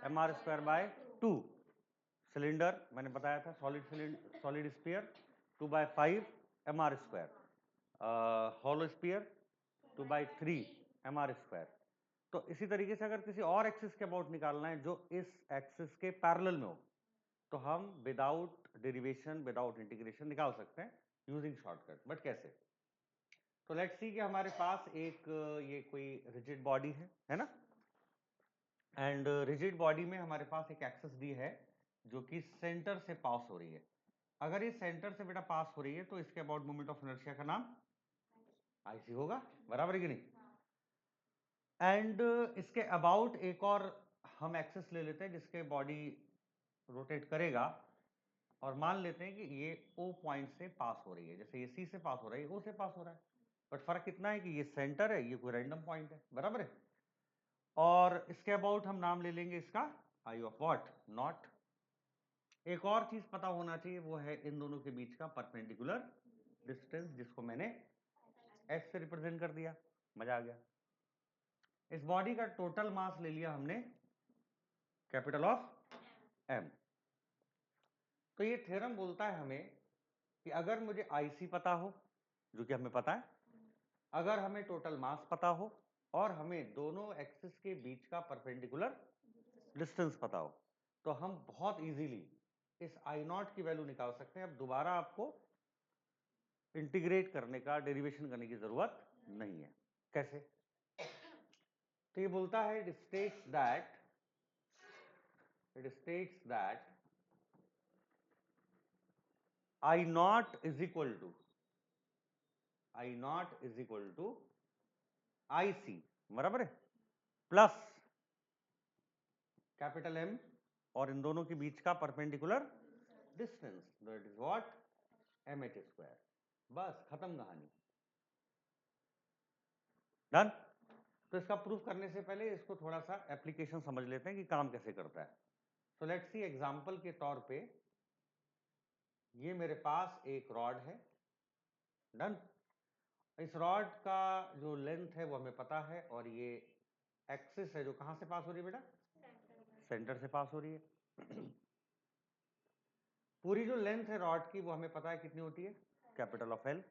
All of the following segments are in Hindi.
mr²/2। सिलेंडर मैंने बताया था solid sphere 2/5 mr²। Hollow sphere 2/3 mr²। तो इसी तरीके से अगर किसी और एक्सिस के अबाउट निकालना है जो इस एक्सिस के पैरेलल में हो, तो हम विदाउट डेरिवेशन विदाउट इंटीग्रेशन निकाल सकते हैं यूजिंग शॉर्टकट। बट कैसे? तो लेट्स सी कि हमारे पास एक ये कोई रिजिड बॉडी है ना, एंड रिजिड बॉडी में हमारे पास एक एक्सिस दी है जो कि सेंटर से पास हो रही है। अगर ये सेंटर से बेटा पास हो रही है तो इसके अबाउट मोमेंट ऑफ इनर्शिया का नाम आईसी होगा, बराबर है कि नहीं? एंड इसके अबाउट एक और हम एक्सिस ले लेते हैं जिसके बॉडी रोटेट करेगा, और मान लेते हैं कि ये O पॉइंट से पास हो रही है। जैसे ये C से पास हो रहा है, O से पास हो रहा है, बट फर्क कितना है कि ये सेंटर है, ये कोई रैंडम पॉइंट है, बराबर है। और इसके अबाउट हम नाम ले लेंगे इसका आई ऑफ व्हाट, नॉट। एक और चीज पता होना चाहिए, वो है इन दोनों के बीच का परपेंडिकुलर डिस्टेंस, जिसको मैंने S से रिप्रेजेंट कर दिया। मजा आ गया। इस बॉडी का टोटल मास ले लिया हमने कैपिटल ऑफ M। तो ये थ्योरम बोलता है हमें कि अगर मुझे आईसी पता हो, जो कि हमें पता है, अगर हमें टोटल मास पता हो, और हमें दोनों एक्सिस के बीच का परपेंडिकुलर डिस्टेंस पता हो, तो हम बहुत इजीली इस आई नॉट की वैल्यू निकाल सकते हैं। अब दोबारा आपको इंटीग्रेट करने का, डेरिवेशन करने की जरूरत नहीं है। कैसे? तो ये बोलता है it states that I not is equal to I C, बराबर है, प्लस कैपिटल M और इन दोनों के बीच का perpendicular distance, that is what, mh²। बस खत्म कहानी, डन। तो इसका प्रूफ करने से पहले इसको थोड़ा सा एप्लीकेशन समझ लेते हैं कि काम कैसे करता है। सो लेट्स सी, एग्जांपल के तौर पे ये मेरे पास एक रॉड है, डन। इस रॉड का जो लेंथ है वो हमें पता है, और ये एक्सिस है जो कहां से पास हो रही है बेटा, सेंटर से पास हो रही है। पूरी जो लेंथ है रॉड की वो हमें पता है कितनी होती है, कैपिटल ऑफ L।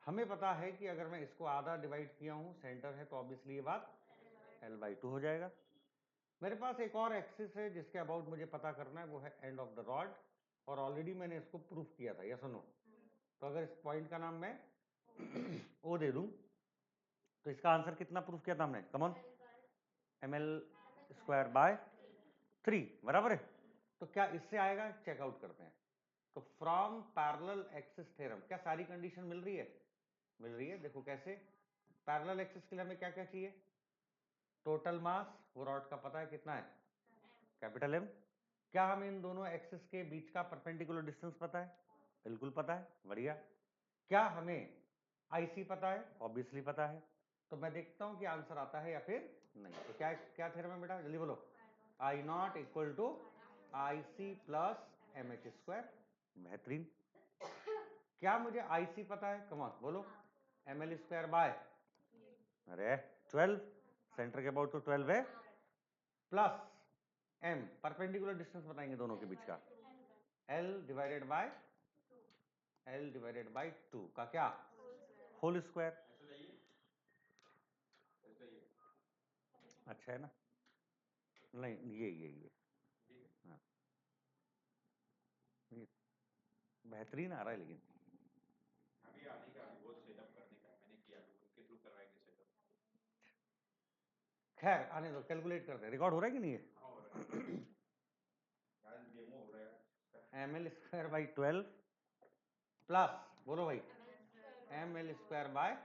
हमें पता है कि अगर मैं इसको आधा डिवाइड किया हूं, सेंटर है, तो ऑब्वियसली ये बात L/2 हो जाएगा। मेरे पास एक और एक्सिस है जिसके अबाउट मुझे पता करना है, वो है एंड ऑफ द रॉड, और ऑलरेडी मैंने इसको प्रूफ किया था, यस और नो? तो अगर इस पॉइंट का नाम मैं O दे दूं, तो इसका आंसर कितना प्रूफ किया था हमने, कम ऑन, ml²/3, बराबर है। तो क्या इससे आएगा, चेकआउट करते हैं। तो फ्रॉम पैरेलल एक्सिस थ्योरम क्या सारी कंडीशन मिल रही है? मिल रही है। देखो कैसे, पैरेलल एक्सिस के लिए हमें क्या क्या चाहिए, टोटल मास, वो रॉड का पता है कितना है, कैपिटल M। क्या हमें इन दोनों एक्सिस के बीच का परपेंडिकुलर डिस्टेंस पता है? बिल्कुल पता है, बढ़िया। क्या हमें आईसी पता है? ऑब्वियसली पता है। तो मैं देखता हूं कि आंसर आता है या फिर नहीं। तो क्या क्या थ्योरम है बेटा, जल्दी बोलो। I not equal to I C plus mh²। बेहतरीन। क्या मुझे आईसी पता है, कम ऑन बोलो, ml²/ अरे 12, सेंटर के अबाउट तो 12 है, प्लस M, परपेंडिकुलर डिस्टेंस बताएंगे दोनों के बीच का, L/2 का क्या, होल स्क्वायर। अच्छा है ना? नहीं, ये हाँ, ये बेहतरीन आ रहा है, लेकिन अभी आने का, अभी बहुत सेटअप करने का मैंने किया, उनके थ्रू करवाएंगे सेटअप। खैर आने दो, कैलकुलेट करते हैं। रिकॉर्ड हो रहा है कि नहीं है? हाँ, हो रहा है, आज डेमो हो रहा है। ml²/12 प्लस, बोलो भाई, ml²/4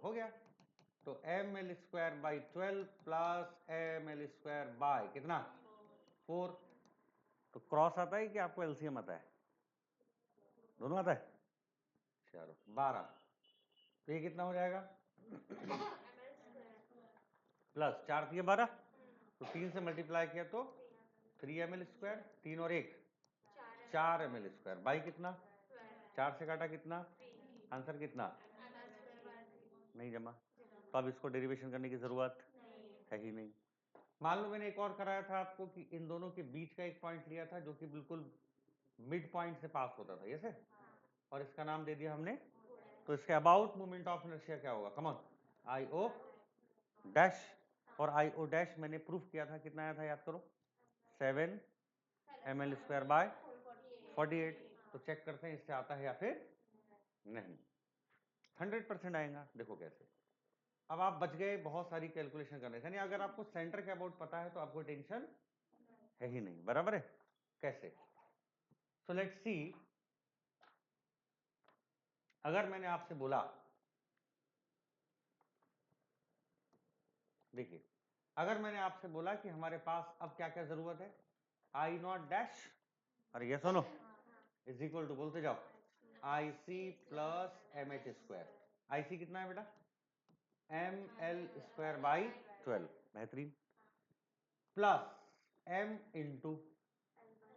हो गया। तो ml²/12 प्लस ml² कितना, 4। तो क्रॉस आता है कि आपको एलसीएम आता है? दोनों आता है। चलो 12, तो ये कितना हो जाएगा, प्लस 4 दिए 12, तो 3 से मल्टीप्लाई किया तो 3ml², 3 और 1 4ml², बाई कितना, 4 से काटा कितना, आंसर कितना, नहीं जमा। तो अब इसको डेरिवेशन करने की जरूरत है ही नहीं। मान लो मैंने एक और कराया था आपको कि इन दोनों के बीच का एक पॉइंट लिया था जो कि बिल्कुल मिड पॉइंट से पास होता था, ये से, और इसका नाम दे दिया हमने, तो इसके अबाउट मोमेंट ऑफ इनर्शिया क्या होगा, come on, I O dash, और आई ओ डैश मैंने प्रूफ किया था, कितना आया था याद करो, 7 ml² बाय 48। तो चेक करते हैं इससे आता है या फिर नहीं। 100% आएगा, देखो कैसे। अब आप बच गए बहुत सारी कैलकुलेशन करने से, यानी अगर आपको सेंटर के अबाउट पता है तो आपको टेंशन है ही नहीं, बराबर है। कैसे? सो लेट्स सी, अगर मैंने आपसे बोला, देखिए, अगर मैंने आपसे बोला कि हमारे पास अब क्या क्या जरूरत है, आई नॉट डैश, अरे ये सुनो, इज इक्वल टू, बोलते जाओ, I C plus M H square. I C कितना है बेटा, ml² बाई 12, बेहतरीन, प्लस m इंटू,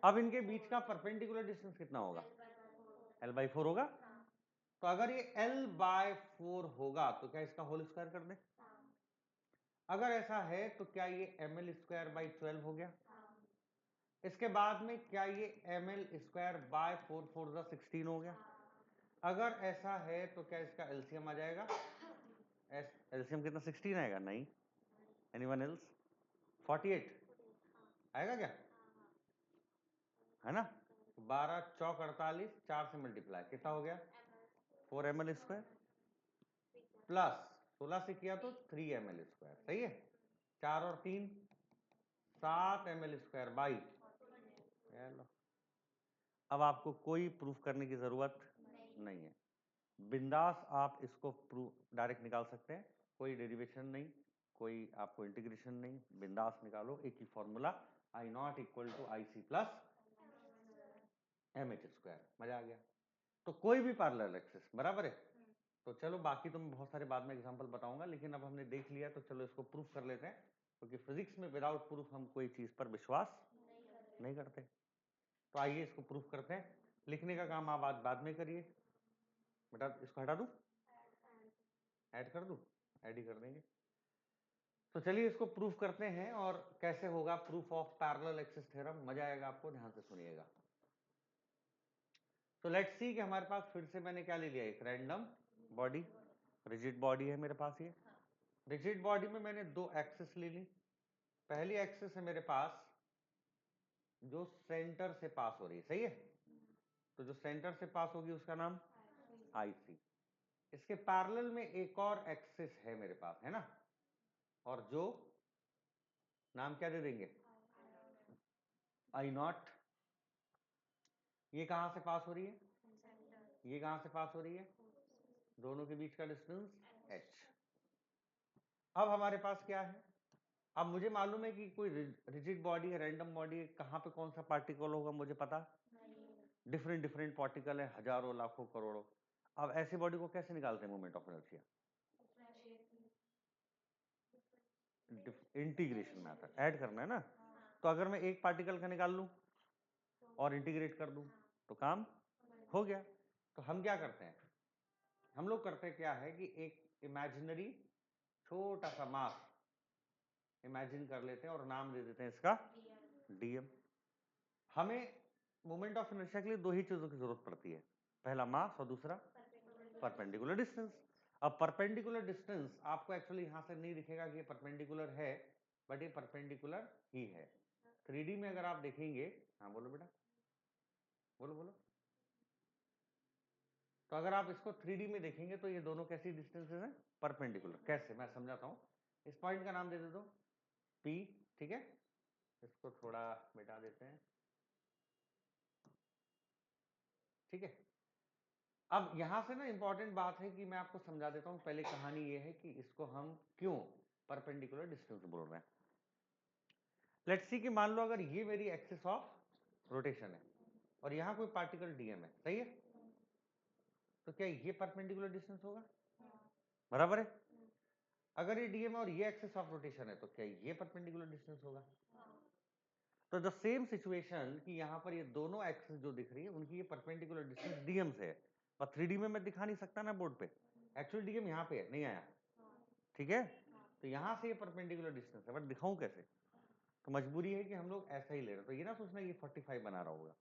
अब इनके बीच का परपेंडिकुलर डिस्टेंस कितना होगा, l/4 होगा। तो अगर ये l/4 होगा तो क्या इसका होल स्क्वायर कर दें, अगर ऐसा है तो क्या ये ml² बाई 12 हो गया। इसके बाद में क्या ये ml² बाय 4 4 16 हो गया। अगर ऐसा है तो क्या इसका एलसीएम आ जाएगा, एलसीएम कितना, 16 आएगा, नहीं, एनीवन एल्स, 48 आएगा क्या, है ना, 12 चौक 48, 4 से मल्टीप्लाई, कितना हो गया, 4 ml² प्लस 16 से किया तो 3 ml², सही है, 4 और 3 7 ml² बाई, अब आपको कोई प्रूफ करने की जरूरत नहीं है, बिंदास आप इसको प्रूफ डायरेक्ट निकाल सकते हैं, कोई डेरिवेशन नहीं, कोई आपको इंटीग्रेशन नहीं, बिंदास निकालो, एक ही formula, I not equal to I C plus mh², मजा आ गया। तो कोई भी पैरेलल एक्सिस, बराबर है। तो चलो बाकी तो मैं बहुत सारे बाद में एग्जांपल बताऊंगा, लेकिन अब हमने देख लिया तो चलो इसको प्रूफ कर लेते हैं, क्योंकि फिजिक्स में विदाउट प्रूफ हम कोई चीज पर विश्वास नहीं करते। तो आइए इसको प्रूफ करते हैं, लिखने का काम आप बाद में करिए बेटा, इसको हटा दूं, ऐड कर दूं, ऐड ही कर देंगे। तो चलिए इसको प्रूफ करते हैं, और कैसे होगा proof of parallel axis theorem, मजा आएगा आपको, ध्यान से सुनिएगा। तो लेट्स सी कि हमारे पास फिर से मैंने क्या ले लिया, एक रैंडम बॉडी, रिजिड बॉडी है मेरे पास, ये रिजिड बॉडी में मैंने दो एक्सिस ले ली। पहली एक्सिस है मेरे पास जो सेंटर से पास हो रही है, सही है, तो जो सेंटर से पास होगी उसका नाम आई सी। इसके पैरेलल में एक और एक्सिस है मेरे पास, है ना, और जो नाम क्या दे देंगे, आई नॉट। ये कहां से पास हो रही है, ये कहां से पास हो रही है, दोनों के बीच का डिस्टेंस h। अब हमारे पास क्या है, अब मुझे मालूम है कि कोई रिजिड बॉडी है, रैंडम बॉडी है, कहां पे कौन सा पार्टिकल होगा मुझे पता, डिफरेंट डिफरेंट पार्टिकल है, हजारों लाखों करोड़ों। अब ऐसी बॉडी को कैसे निकालते हैं moment of inertia, integration method, add करना है ना। तो अगर मैं एक पार्टिकल का निकाल लूं और इंटीग्रेट कर दूं तो काम हो गया। तो हम क्या करते हैं, हम लोग करते क्या है कि एक इमेजिनरी छोटा सा मास इमेजिन कर लेते हैं और नाम दे देते हैं इसका डीएम। हमें मोमेंट ऑफ इनर्शिया के लिए दो ही चीजों की जरूरत पड़ती है, पहला मास और दूसरा परपेंडिकुलर डिस्टेंस। अब परपेंडिकुलर डिस्टेंस आपको एक्चुअली यहां से नहीं दिखेगा कि ये परपेंडिकुलर है, बट ये परपेंडिकुलर ही है। 3D में अगर आप देखेंगे, हाँ बोलो बेटा, बोलो बोलो। तो अगर आप इसको 3D में देखेंगे तो ये दोनों कैसी डिस्टेंसेस हैं, परपेंडिकुलर। कैसे, मैं समझाता हूं, इस पॉइंट का नाम दे दे दो P, ठीक है, इसको थोड़ा मिटा देते हैं, ठीक है। अब यहां से ना इंपॉर्टेंट बात है कि मैं आपको समझा देता हूं, पहले कहानी ये है कि इसको हम क्यों परपेंडिकुलर डिस्टेंस बोल रहे हैं। लेट्स सी कि मान लो अगर ये मेरी एक्सिस ऑफ रोटेशन है और यहां कोई पार्टिकल डीएम है, सही है, तो क्या ये परपेंडिकुलर डिस्टेंस होगा, बराबर है। अगर ये डीएम है और ये एक्सिस ऑफ रोटेशन है तो क्या ये परपेंडिकुलर डिस्टेंस होगा। तो द सेम सिचुएशन कि यहां पर ये दोनों एक्सिस जो दिख रही है उनकी ये परपेंडिकुलर डिस्टेंस डीएम से है, पर 3D में मैं दिखा नहीं सकता ना बोर्ड पे, एक्चुअली डीएम यहां पे है, नहीं आया, ठीक है। तो यहां से ये परपेंडिकुलर डिस्टेंस है, बट दिखाऊं कैसे, तो मजबूरी है कि हम लोग ऐसा ही ले रहे हैं। तो ये ना सोचना ये 45 बना रहा होगा,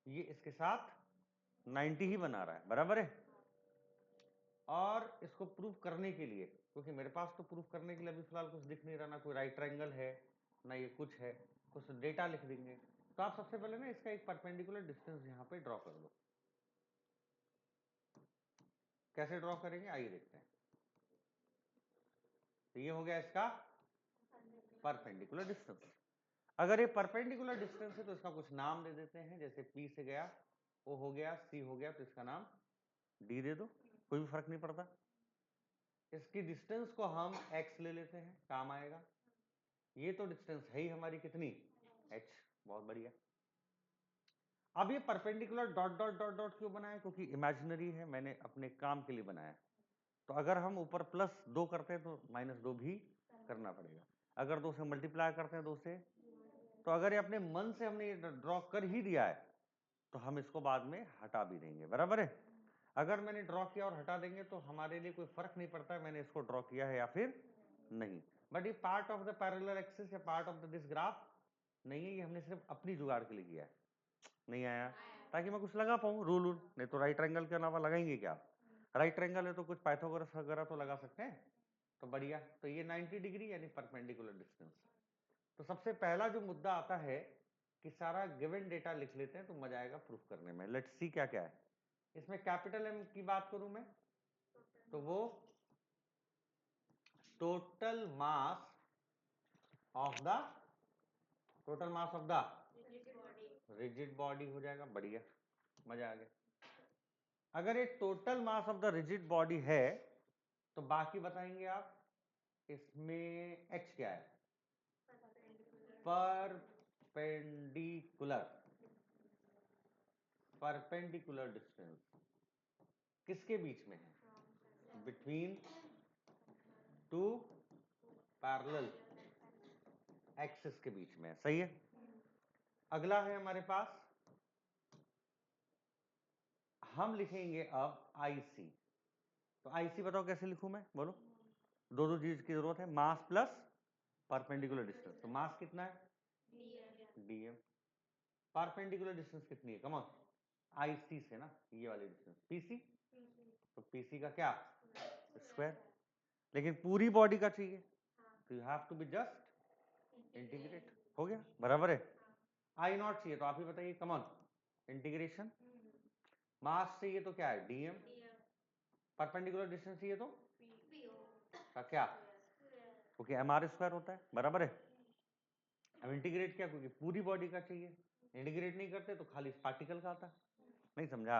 ये इसके साथ 90 ही बना रहा है, बराबर है। और इसको प्रूव करने के लिए, क्योंकि मेरे पास तो प्रूव करने के लिए अभी फिलहाल कुछ दिख नहीं रहा, ना कोई राइट ट्रायंगल है ना ये कुछ है, कुछ डेटा लिख देंगे। तो आप सबसे पहले ना इसका एक परपेंडिकुलर डिस्टेंस यहाँ पे ड्रॉ कर दो। कैसे ड्रॉ करेंगे आइए देखते हैं। तो ये हो गया इसका परपेंडिकुलर डिस्टेंस। अगर ये परपेंडिकुलर डिस्टेंस है तो इसका कुछ नाम दे देते हैं, जैसे P से गया, O हो गया, C हो गया, तो इसका नाम D दे दो, कोई भी फर्क नहीं पड़ता। इसकी डिस्टेंस को हम x ले लेते हैं, काम आएगा। ये तो डिस्टेंस है ही हमारी कितनी, h, बहुत बढ़िया। अब ये perpendicular dot dot dot dot क्यों बनाया, क्योंकि इमेजिनरी है, मैंने अपने काम के लिए बनाया। तो अगर हम ऊपर +2 करते हैं तो -2 भी करना पड़ेगा। अगर 2 से मल्टीप्लाई करते हैं 2 से, तो अगर ये अपने मन से हमने ये ड्रॉ कर ही दिया है तो हम इसको बाद में हटा भी देंगे, बराबर है। अगर मैंने ड्रॉ किया और हटा देंगे तो हमारे लिए कोई फर्क नहीं पड़ता है मैंने इसको ड्रॉ किया है या फिर नहीं। बट ये part of the parallel axis या part of the this graph नहीं है, ये हमने सिर्फ अपनी जुगाड़ के लिए किया है। नहीं आया ताकि मैं कुछ लगा पाऊं रूल, नहीं तो राइट ट्रायंगल के अलावा लगाएंगे क्या। राइट ट्रायंगल है तो कुछ पाइथागोरस वगैरह तो लगा सकते हैं। तो बढ़िया, तो ये 90 डिग्री यानी परपेंडिकुलर डिस्टेंस। तो सबसे पहला जो मुद्दा आता है कि सारा गिवन डेटा लिख लेते हैं तो मजा आएगा प्रूफ करने में। लेट्स सी क्या क्या है इसमें। कैपिटल M की बात करूं मैं तो वो total mass of the rigid body हो जाएगा, बढ़िया, मजा आ गया। अगर ये total mass of the rigid body है तो बाकी बताएंगे आप, इसमें h क्या है, परपेंडिकुलर डिस्टेंस किसके बीच में है, बिटवीन टू पैरेलल एक्सिस के बीच में, सही है। अगला है हमारे पास, हम लिखेंगे अब IC। तो IC बताओ कैसे लिखूं मैं, बोलो। दो चीज की जरूरत है, मास प्लस परपेंडिकुलर डिस्टेंस। तो मास कितना है, dm। परपेंडिकुलर डिस्टेंस कितनी है, कम ऑन, IC से ना, ये वाली डिस्टेंस PC। तो PC का क्या, स्क्वायर। लेकिन पूरी बॉडी का चाहिए तो you have to be just integrate, हो गया, बराबर है। I0 चाहिए तो आप ही बताइए, कम ऑन, इंटीग्रेशन। मास चाहिए तो क्या है, dm। परपेंडिकुलर डिस्टेंस चाहिए तो का क्या, क्योंकि mr² होता है, बराबर है। अब इंटीग्रेट क्या, क्योंकि पूरी बॉडी का चाहिए, इंटीग्रेट नहीं करते तो खाली इस पार्टिकल का आता। नहीं समझा,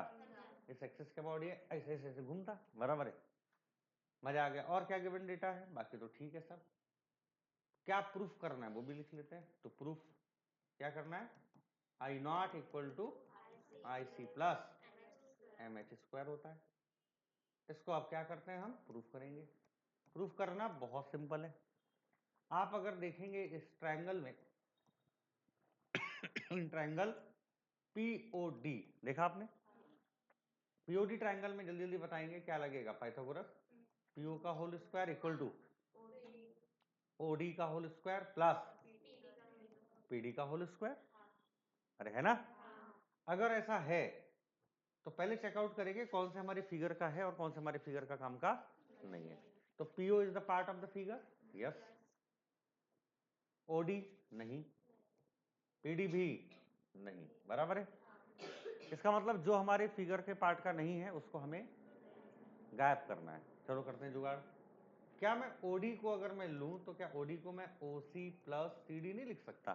इस एक्सिस का बॉडी है, ऐसे ऐसे ऐसे घूमता, बराबर है। मजा आ गया। और क्या गिवन डेटा है, बाकी तो ठीक है सब। क्या प्रूफ करना है वो भी लिख लेते हैं। तो प्रूफ क्या करना है, I0 इक्वल टू IC प्लस mh² होता है। इसको अब क्या करते हैं, हम प्रूफ करेंगे। प्रूफ करना बहुत सिंपल है। आप अगर देखेंगे इस ट्रायंगल में ट्रायंगल POD देखा आपने, POD ट्रायंगल में जल्दी जल्दी बताएंगे क्या लगेगा, पाइथागोरस। PO का whole square equal to OD का होल स्क्वायर प्लस PD का होल स्क्वायर, अरे है ना। अगर ऐसा है तो पहले चेकआउट करेंगे कौन से हमारे फिगर का है और कौन से हमारे फिगर का काम का नहीं है। तो PO is the part of the figure, yes. OD नहीं, PD भी नहीं, बराबर है। इसका मतलब जो हमारे फिगर के पार्ट का नहीं है उसको हमें गायब करना है। चलो करते हैं जुगाड़। क्या मैं OD को अगर मैं लूं तो क्या OD को मैं OC प्लस CD नहीं लिख सकता,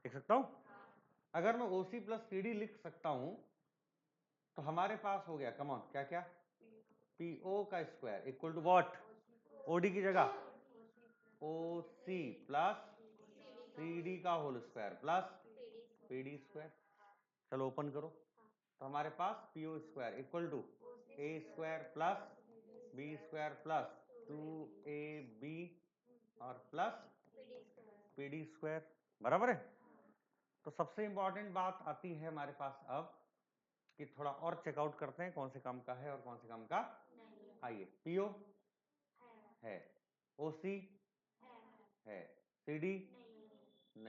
लिख सकता हूं। अगर मैं OC प्लस CD लिख सकता हूं तो हमारे पास हो गया, कम ऑन, क्या क्या, PO का square equal to what, OD की जगह OC प्लस CD का whole square plus PD square. चलो ओपन करो, तो हमारे पास PO square equal to A square plus B square plus 2AB और प्लस PD स्क्वायर, बराबर है। तो सबसे इंपॉर्टेंट बात आती है हमारे पास अब कि थोड़ा और चेकआउट करते हैं कौन से काम का है और कौन से काम का नहीं। आइए, PO है, OC है, CD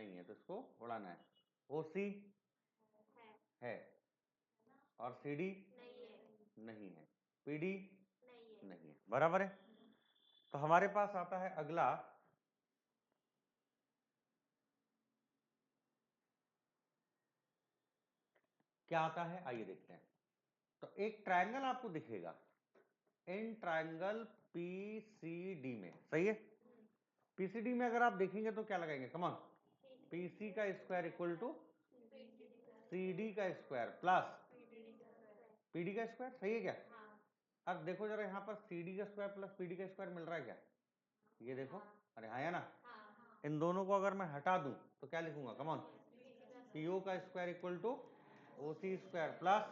नहीं है तो इसको उड़ाना है। OC है और CD नहीं है, PD नहीं है, बराबर है। तो हमारे पास आता है अगला, क्या आता है आइए देखते हैं। तो एक ट्रायंगल आपको दिखेगा इन ट्रायंगल PCD में, सही है। PCD में अगर आप देखेंगे तो क्या लगाएंगे, कमॉन, PC का स्क्वायर इक्वल टू CD का स्क्वायर प्लस PD का स्क्वायर, सही है क्या? अब देखो जरा यहाँ पर CD का स्क्वायर प्लस PD का स्क्वायर मिल रहा है क्या? ये देखो, अरे हाँ है ना। इन दोनों को अगर मैं हटा दूं तो क्या लिखूंगा, कमॉन, PO का square equal to OC square plus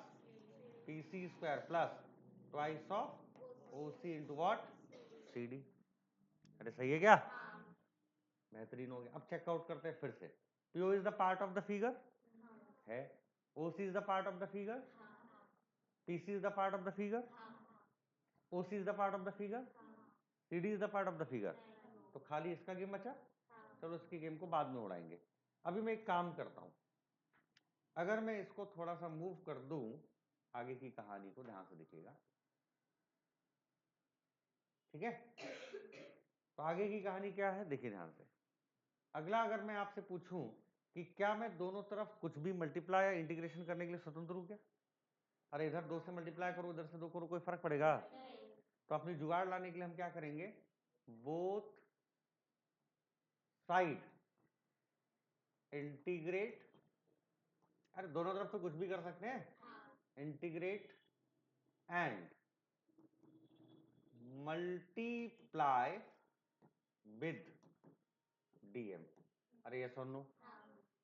PC square plus twice of OC into what, CD। अरे सही है क्या? बेहतरीन हो गया। अब चेकआउट करते हैं फिर से। PO is the part of the figure है, OC is the part of the figure, PC is the part of the figure, OC is the part of the figure, CD is the part of the figure. तो खाली इसका गेम बचा। चलो इसकी गेम को बाद में उड़ाएंगे। अभी मैं एक काम करता हूं, अगर मैं इसको थोड़ा सा मूव कर दूं, आगे की कहानी को ध्यान से देखिएगा, ठीक है। तो आगे की कहानी क्या है देखिए ध्यान से। अगला अगर मैं आपसे पूछूं कि क्या मैं दोनों तरफ कुछ भी मल्टीप्लाई या इंटीग्रेशन करने के लिए स्वतंत्र हूं क्या? अरे इधर 2 से मल्टीप्लाई करो, इधर से 2 करो, कोई फर्क पड़ेगा? तो अपनी जुगाड़ लाने के लिए हम क्या करेंगे, बोथ साइड इंटीग्रेट, अरे दोनों तरफ तो कुछ भी कर सकते हैं, integrate and multiply with DM। अरे ये सुन लो,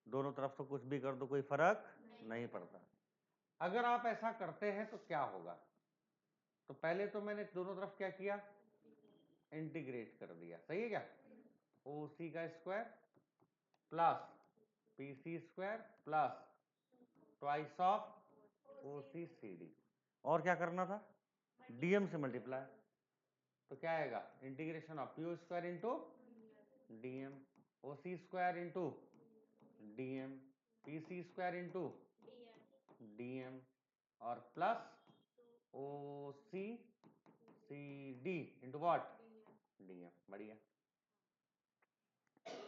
दोनों तरफ तो कुछ भी कर दो, कोई फर्क नहीं पड़ता। अगर आप ऐसा करते हैं तो क्या होगा, तो पहले तो मैंने दोनों तरफ क्या किया, इंटीग्रेट कर दिया, सही है क्या? OC का square plus PC square plus twice of OC CD। और क्या करना था, DM से मल्टीप्लाई। तो क्या आएगा, integration of PO square into DM, OC square into DM, PC square into DM और plus OC CD into what, DM। बढ़िया,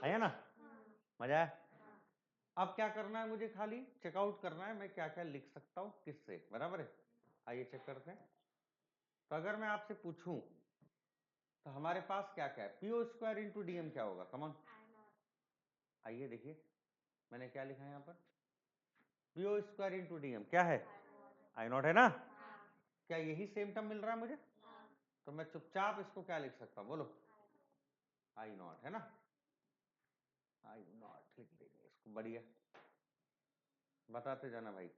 आया ना, मजा आया। अब क्या करना है, मुझे खाली चेकआउट करना है मैं क्या क्या लिख सकता हूं किससे, बराबर है। आइए चेक करते हैं। तो अगर मैं आपसे पूछूं तो हमारे पास क्या क्या है, PO स्क्वायर इंटू DM क्या होगा, कमॉन। आइए देखिए मैंने क्या लिखा है यहाँ पर, PO स्क्वायर इंटू DM क्या है, I0 है ना। क्या यही सेम टर्म मिल रहा है मुझे? तो मैं चुपचाप इसको क्या लिख सकता हूं, बोलो, I0 है ना, I0 लिख देंगे इसको, बढ़िया। बताते जाना भाई,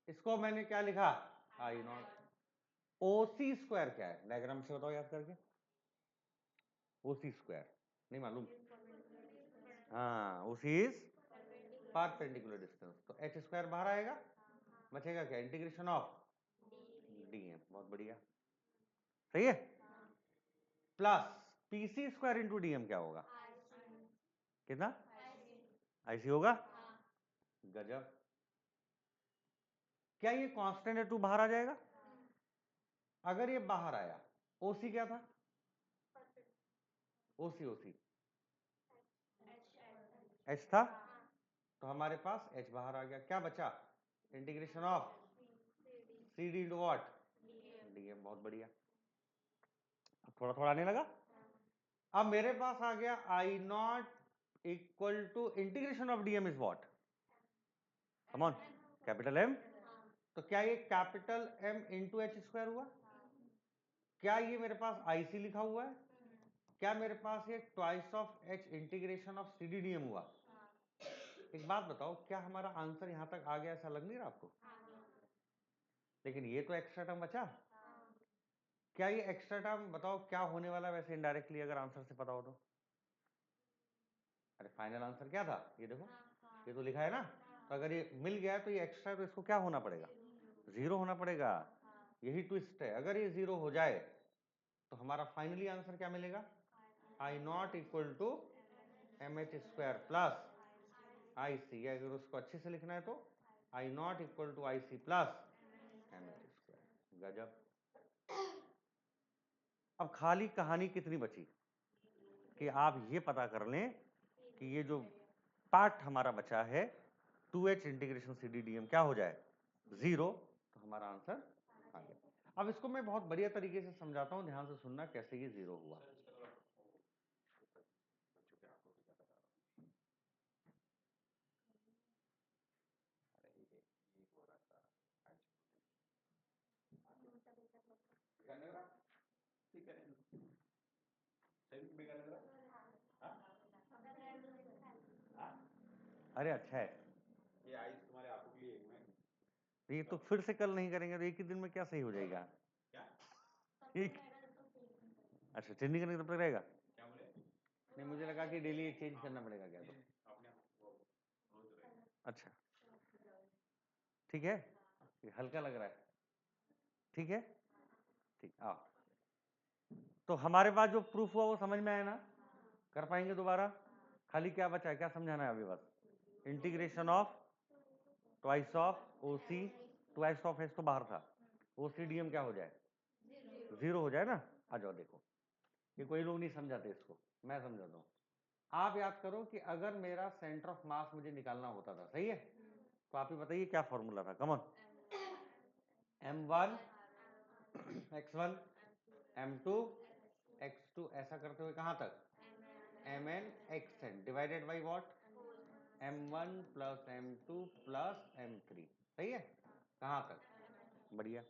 इसको मैंने क्या लिखा, I0। OC स्क्वायर क्या है, डायग्राम से बताओ याद करके, OC स्क्वायर नहीं मालूम, हाँ OC इज परपेंडिकुलर डिस्टेंस। तो H स्क्वायर बाहर आएगा, बचेगा क्या, इंटीग्रेशन ऑफ DM। बहुत बढ़िया, सही है। Plus PC square into DM क्या होगा, कितना, IC होगा, गजब। क्या ये कांस्टेंट है 2 बाहर आ जाएगा? अगर ये बाहर आया, OC क्या था, OC H था, तो हमारे पास H बाहर आ गया, क्या बचा, integration of CD into what, DM। बहुत बढ़िया, अब थोड़ा थोड़ा आने लगा। अब मेरे पास आ गया I0 equal to integration of DM is what, come on, capital M। तो क्या ये capital M into H square हुआ? क्या ये मेरे पास IC लिखा हुआ है? क्या मेरे पास ये twice of H integration of CD DM हुआ? एक बात बताओ, क्या हमारा आंसर यहां तक आ गया, ऐसा लग नहीं रहा आपको? लेकिन ये तो एक्स्ट्रा टर्म बचा। क्या ये एक्स्ट्रा टर्म बताओ क्या होने वाला है वैसे इनडायरेक्टली, अगर आंसर से पता हो तो? अरे फाइनल आंसर क्या था, ये देखो, ये तो लिखा है ना। तो अगर ये मिल गया है तो ये एक्स्ट्रा, तो इसको क्या होना पड़ेगा, 0 होना पड़ेगा। यही ट्विस्ट है, अगर ये 0 हो जाए तो हमारा फाइनली आंसर क्या मिलेगा, I0 equal to mh² plus IC, या अगर उसको अच्छे से लिखना है तो I0 इक्वल टू IC प्लस mh²। गजब। अब खाली कहानी कितनी बची कि आप ये पता कर लें कि ये जो पार्ट हमारा बचा है 2h इंटीग्रेशन CDDM क्या हो जाए 0, तो हमारा आंसर आ गया। अब इसको मैं बहुत बढ़िया तरीके से समझाता हूं, ध्यान से सुनना कैसे ये 0 हुआ। अरे अच्छा है, ये आइस तुम्हारे आंखों के लिए है ना? ये तो फिर से कल नहीं करेंगे तो एक ही दिन में क्या सही हो जाएगा? क्या एक अच्छा चेंज नहीं करने का तब तक रहेगा? क्या बोले? नहीं, मुझे लगा कि डेली चेंज करना पड़ेगा क्या तो। अपने आप वो रोज रहेगा। अच्छा ठीक है, ये हल्का लग रहा है, ठीक है ठीक। आ तो हमारे पास जो प्रूफ हुआ वो समझ में आया ना? कर पाएंगे दोबारा? खाली क्या बचा है, क्या समझाना है अभी? बस integration of twice of OC, twice of S तो बाहर था, ओसीडीएम क्या हो जाए 0 हो जाए ना। आ जाओ देखो, ये कोई लोग नहीं समझाते इसको, मैं समझाता हूँ। आप याद करो कि अगर मेरा सेंटर ऑफ मास मुझे निकालना होता था, सही है, तो आप ही बताइए क्या फॉर्मूला था। कमन m1 x1 m2 x2 ऐसा करते हुए कहां तक mn xn divided by what m1 plus m2 plus m3, सही है। कहां तक? बढ़िया।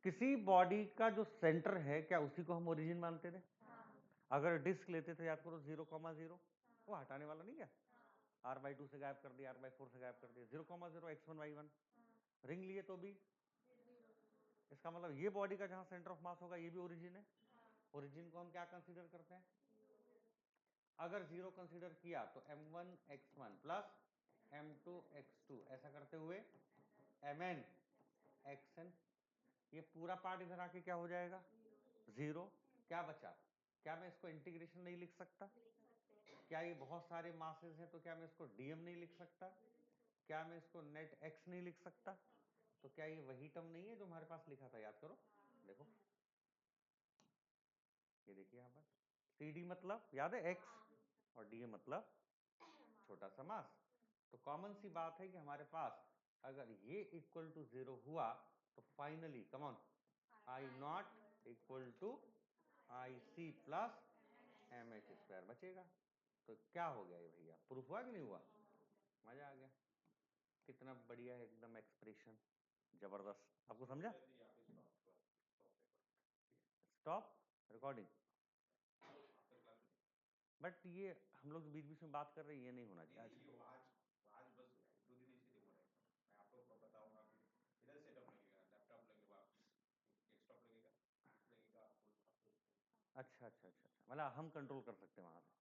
किसी बॉडी का जो सेंटर है क्या उसी को हम ओरिजिन मानते थे? अगर डिस्क लेते थे, याद करो 0,0, वो हटाने वाला नहीं है, r/2 से गायब कर दिया, r/4 से गायब कर दिया, 0,0 x1 y1। रिंग लिए तो भी, इसका मतलब ये बॉडी का जहां सेंटर ऑफ मास होगा ये भी ओरिजिन है। ओरिजिन को हम क्या कंसीडर करते हैं? अगर 0 कंसीडर किया तो m1 x1 plus m2 x2 ऐसा करते हुए mn xn, ये पूरा पार्ट इधर आके क्या हो जाएगा 0। क्या बचा? क्या मैं इसको इंटीग्रेशन नहीं लिख सकता? क्या ये बहुत सारे मासेस हैं तो क्या मैं इसको डीएम नहीं लिख सकता? क्या मैं इसको नेट एक्स नहीं लिख सकता? तो क्या ये वही टर्म नहीं है जो हमारे पास लिखा था? याद करो, देखो ये देखिए यहाँ पर CD मतलब याद है x, और DM मतलब छोटा सा मास। तो कॉमन सी बात है कि हमारे पास अगर ये इक्वल टू 0 हुआ तो finally come on I0 equal to IC प्लस mh² बचेगा। तो क्या हो गया ये भैया, प्रूफ हुआ कि नहीं हुआ? मजा आ गया, कितना बढ़िया है एकदम एक्सप्रेशन, जबरदस्त। आपको समझा? Stop recording. बट ये हम लोग बीच बीच में बात कर रहे हैं, ये नहीं होना चाहिए। आज बस 2 दिन ऐसे डेमो रहेगा, मैं आपको बताऊंगा कि इधर सेटअप लगेगा, लैपटॉप लगेगा, डेस्कटॉप लगेगा, लगेगा आपको। अच्छा अच्छा अच्छा अच्छा, मतलब हम कंट्रोल कर सकते हैं वहां से,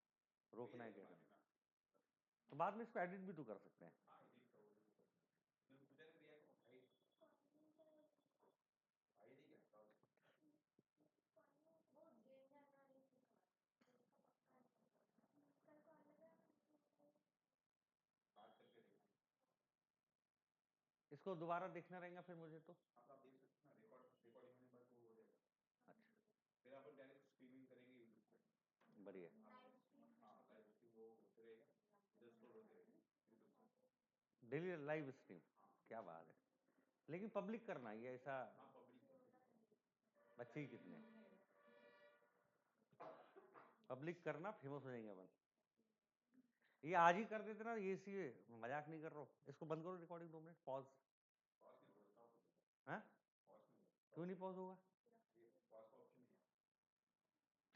रोकना है क्या करना, तो बाद में इसको एडिट भी तो कर सकते हैं। इसको दोबारा देखना रहेगा फिर मुझे तो। आप देख सकते हैं ना, रिकॉर्डिंग होने पर वो हो जाएगा। अच्छा फिर आप डायरेक्ट स्ट्रीमिंग करेंगे यूट्यूब पे, बढ़िया। हाँ लाइव स्ट्रीम वो होते रहेगा, इधर स्क्रॉल होते रहेगा यूट्यूब पे, डेली लाइव स्ट्रीम, क्या बात है। लेकिन पब्लिक करना ये ऐसा, हाँ पब्लिक बच्चे ही कितने पब्लिक करना, फेमस हो जाएंगे अपन। ये आज ही कर देते ना, ये इसी मजाक नहीं कर रहा हूँ। इसको बंद करो रिकॉर्डिंग 2 मिनट, पॉज। हैं? क्यों नहीं पॉज होगा?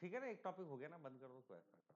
ठीक है ना, एक टॉपिक हो गया ना, बंद कर दो तो ऐसा कर